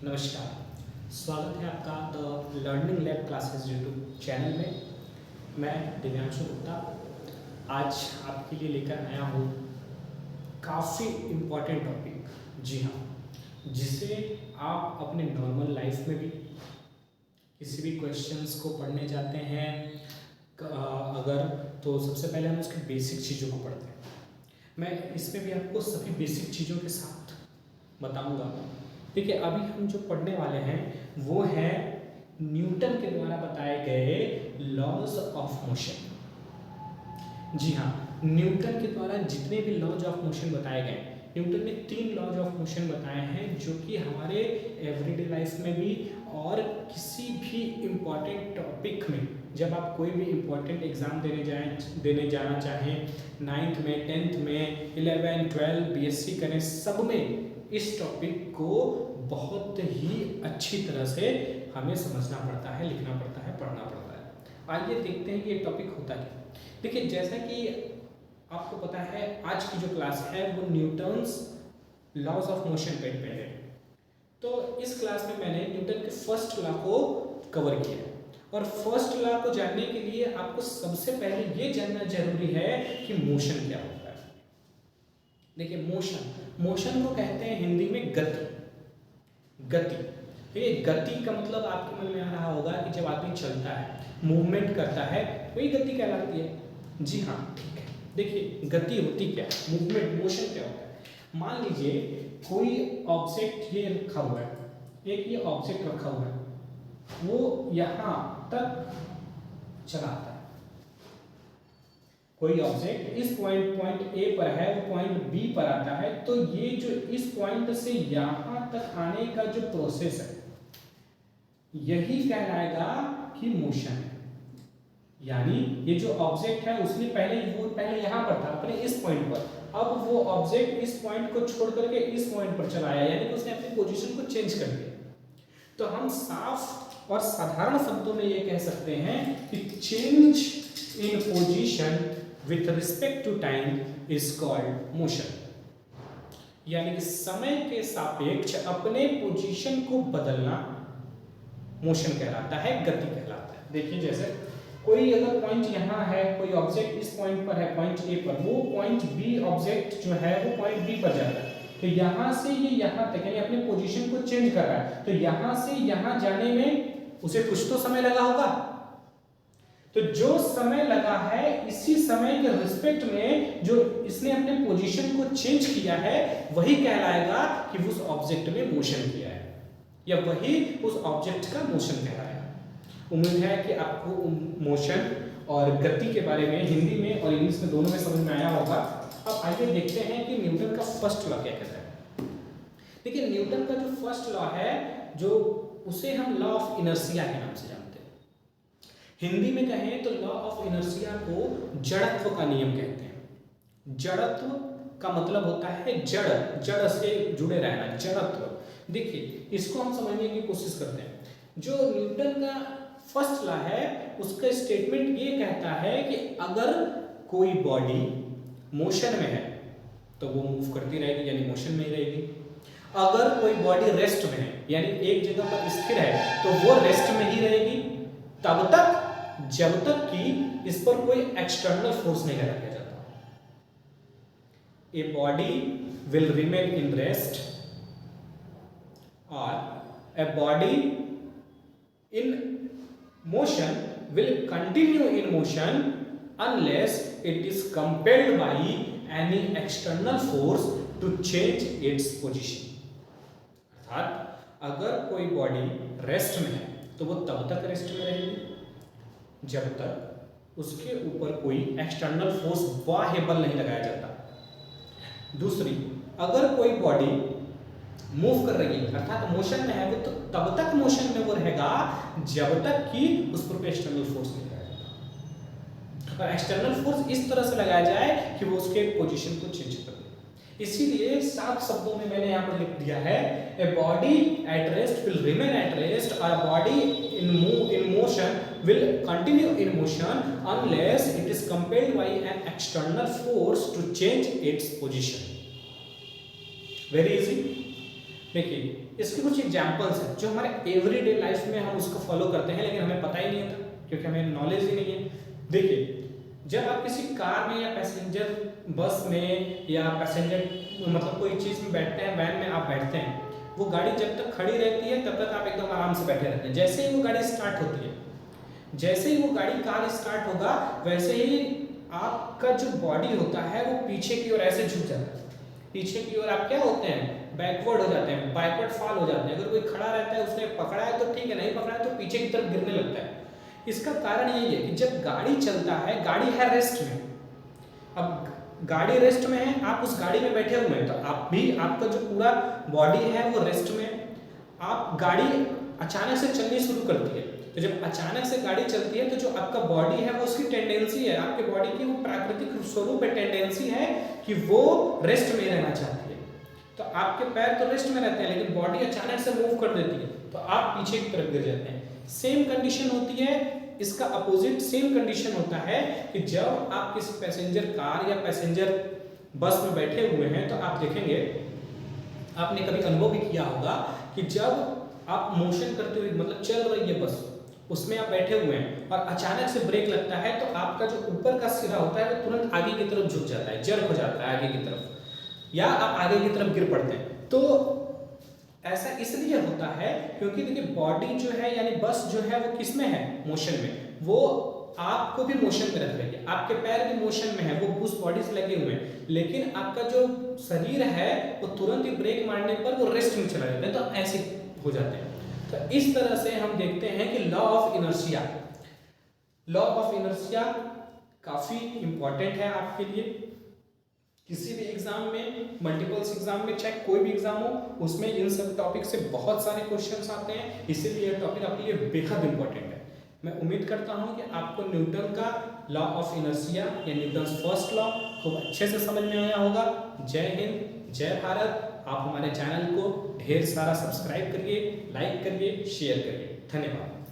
नमस्कार, स्वागत है आपका the learning lab classes YouTube channel में। मैं दिव्यांशु गुप्ता आज आपके लिए लेकर आया हूँ काफ़ी इम्पॉर्टेंट टॉपिक। जी हाँ, जिसे आप अपने नॉर्मल लाइफ में भी किसी भी क्वेश्चंस को पढ़ने जाते हैं अगर तो सबसे पहले हम उसकी बेसिक चीज़ों को पढ़ते हैं। मैं इसमें भी आपको सभी बेसिक चीज़ों के साथ बताऊंगा। देखिए, अभी हम जो पढ़ने वाले हैं वो है न्यूटन के द्वारा बताए गए लॉज ऑफ मोशन। जी हाँ, न्यूटन के द्वारा जितने भी लॉज ऑफ मोशन बताए गए, न्यूटन ने 3 लॉज ऑफ मोशन बताए हैं जो कि हमारे एवरीडे लाइफ में भी और किसी भी इम्पॉर्टेंट टॉपिक में, जब आप कोई भी इम्पॉर्टेंट एग्जाम देने जाना चाहें, 9th में, 10th में, 11, 12, बीएससी करें, सब में इस टॉपिक को बहुत ही अच्छी तरह से हमें समझना पड़ता है, लिखना पड़ता है, पढ़ना पड़ता है। आइए देखते हैं कि ये टॉपिक होता क्या। देखिए, जैसा कि आपको पता है आज की जो क्लास है वो न्यूटन्स लॉज ऑफ मोशन पे डिपेंड है। तो इस क्लास में मैंने न्यूटन के फर्स्ट लॉ को कवर किया है और फर्स्ट लॉ को जानने के लिए आपको सबसे पहले ये जानना जरूरी है कि मोशन क्या होता है। देखिए, मोशन को कहते हैं हिंदी में गति। देखिए, गति का मतलब आपके मन में आ रहा होगा कि जब आदमी चलता है, मूवमेंट करता है, वही गति कहलाती है। जी हाँ, ठीक है। देखिए, गति होती क्या है, मूवमेंट, मोशन क्या होता है। मान लीजिए कोई ऑब्जेक्ट ये रखा हुआ है, एक ये ऑब्जेक्ट रखा हुआ है, वो यहाँ तक चला आता है। कोई ऑब्जेक्ट इस पॉइंट ए पर है, वो पॉइंट बी पर आता है, तो ये जो इस पॉइंट से यहाँ तक आने का जो प्रोसेस है, यही कहलाएगा कि मोशन है। यानी ये जो ऑब्जेक्ट है उसने पहले यहाँ पर था, अपने इस पॉइंट पर, अब वो ऑब्जेक्ट इस पॉइंट को छोड़ करके इस पॉइंट पर चला आया, यानी कि उसने अपनी पोजीशन को चेंज कर दिया। तो हम साफ और साधारण शब्दों में ये कह सकते हैं कि change in position with respect to time is called motion. यानी कि समय के सापेक्ष अपने पोजीशन को बदलना मोशन कहलाता है, गति कहलाता है। देखिए, जैसे कोई अगर पॉइंट यहाँ है, कोई ऑब्जेक्ट इस पॉइंट पर है, पॉइंट ए पर, वो पॉइंट बी ऑब्जेक्ट जो है वो पॉइंट बी पर जाता है, तो यहाँ से ये यहाँ तक यानी अपने पोजीशन को चेंज कर रहा है, तो यहाँ से यहाँ जाने में उसे कुछ तो समय लगा होगा। तो जो समय लगा है, इसी समय के रिस्पेक्ट में जो इसने अपने पोजीशन को चेंज किया है, वही कहलाएगा कि उस ऑब्जेक्ट ने मोशन किया है, या वही उस ऑब्जेक्ट का मोशन कहलाएगा। उम्मीद है कि आपको मोशन और गति के बारे में हिंदी में और इंग्लिश में दोनों में समझ में आया होगा। अब आइए देखते हैं कि न्यूटन का फर्स्ट लॉ क्या कहता है। देखिए, न्यूटन का जो फर्स्ट लॉ है, जो उसे हम लॉ ऑफ इनर्शिया के नाम से जानते हैं। हिंदी में कहें तो लॉ ऑफ इनर्शिया को जड़त्व का नियम कहते हैं। जड़त्व का मतलब होता है जड़ से जुड़े रहना, जड़त्व। देखिए, इसको हम समझने की कोशिश करते हैं। जो न्यूटन का फर्स्ट लॉ है, उसका स्टेटमेंट ये कहता है कि अगर कोई बॉडी मोशन में है तो वो मूव करती रहेगी, यानी मोशन में ही रहेगी। अगर कोई बॉडी रेस्ट में है, यानी एक जगह पर स्थिर है, तो वो रेस्ट में ही रहेगी तब तक जब तक कि इस पर कोई एक्सटर्नल फोर्स नहीं लगा दिया जाता। A body will remain in rest और a body in motion will continue in motion unless it is compelled by any external force to change its position। अर्थात अगर कोई बॉडी रेस्ट में है तो वो तब तक रेस्ट में रहेगी जब तक उसके ऊपर कोई एक्सटर्नल फोर्स, बाह्य बल नहीं लगाया जाता। दूसरी, अगर कोई बॉडी मूव कर रही है, अर्थात मोशन में है, वो तो तब तक मोशन में वो रहेगा जब तक कि उस पर एक्सटर्नल फोर्स नहीं लगाया जाता। और एक्सटर्नल फोर्स इस तरह से लगाया जाए कि वो उसके पोजीशन को चेंज कर दे। इसीलिए साफ शब्दों में मैंने यहाँ पर लिख दिया है, a body at rest will remain at rest और body in motion will continue in motion unless it is compelled by an external force to change its position. Very easy. देखिए इसके कुछ एग्जांपल्स हैं जो हमारे एवरीडे लाइफ में हम उसको फॉलो करते हैं, लेकिन हमें पता ही नहीं होता क्योंकि हमें नॉलेज ही नहीं है। देखिए जब आप किसी कार में या पैसेंजर बस में या पैसेंजर मतलब कोई चीज़ में बैठते हैं, वैन में आप बैठते हैं, वो गाड़ी जब तक खड़ी रहती है तब तक आप एकदम आराम से बैठे रहते हैं। जैसे ही वो गाड़ी स्टार्ट होती है, जैसे ही वो गाड़ी कार स्टार्ट होगा, वैसे ही आपका जो बॉडी होता है वो पीछे की ओर ऐसे झुक जाता है। पीछे की ओर आप क्या होते हैं, बैकवर्ड हो जाते हैं, बैकवर्ड फॉल हो जाते हैं। अगर कोई खड़ा रहता है, उसने पकड़ा है तो ठीक है, नहीं पकड़ा है तो पीछे की तरफ गिरने लगता है। इसका कारण यही है कि जब गाड़ी चलता है, गाड़ी है रेस्ट में, अब गाड़ी रेस्ट में है, आप उस गाड़ी में बैठे हुए हैं, तो आप भी, आपका जो पूरा बॉडी है वो रेस्ट में। आप गाड़ी अचानक से चलनी शुरू करती है, तो जब अचानक से गाड़ी चलती है तो जो आपका बॉडी है वो उसकी टेंडेंसी है, आपके बॉडी की वो प्राकृतिक स्वरूप है, टेंडेंसी है कि वो रेस्ट में रहना चाहती है। तो आपके पैर तो रेस्ट में रहते हैं, लेकिन बॉडी अचानक से मूव कर देती है तो आप पीछे की तरफ गिर जाते हैं। सेम कंडीशन होती है, इसका अपोजिट सेम कंडीशन होता है कि जब आप किसी पैसेंजर कार या पैसेंजर बस में बैठे हुए हैं, तो आप देखेंगे, आपने कभी अनुभव भी किया होगा कि जब आप मोशन करते हुए, मतलब चल रही है बस, उसमें आप बैठे हुए हैं और अचानक से ब्रेक लगता है, तो आपका जो ऊपर का सिरा होता है वो तुरंत आगे की तरफ झुक जाता है, जर्क हो जाता है आगे की तरफ, या आप आगे की तरफ गिर पड़ते हैं। तो ऐसा इसलिए होता है क्योंकि देखिए बॉडी जो है, यानी बस जो है वो किस में है, मोशन में, वो आपको भी मोशन में रख रही है, आपके पैर भी मोशन में है, वो उस बॉडी से लगे हुए हैं, लेकिन आपका जो शरीर है वो तुरंत ही ब्रेक मारने पर वो रेस्ट में चला जाता है, तो ऐसे हो जाते हैं। तो इस तरह से हम देखते हैं कि law of inertia, law of inertia काफी इंपॉर्टेंट है आपके लिए। किसी भी एग्जाम में, मल्टीपल्स एग्जाम में, चाहे कोई भी एग्जाम हो, उसमें इन सब टॉपिक से बहुत सारे क्वेश्चंस आते हैं, इसीलिए यह टॉपिक आपके लिए बेहद इंपॉर्टेंट है। मैं उम्मीद करता हूं कि आपको न्यूटन का लॉ ऑफ इनर्शिया या न्यूटन्स फर्स्ट लॉ खूब अच्छे से समझ में आया होगा। जय हिंद, जय भारत। आप हमारे चैनल को ढेर सारा सब्सक्राइब करिए, लाइक करिए, शेयर करिए। धन्यवाद।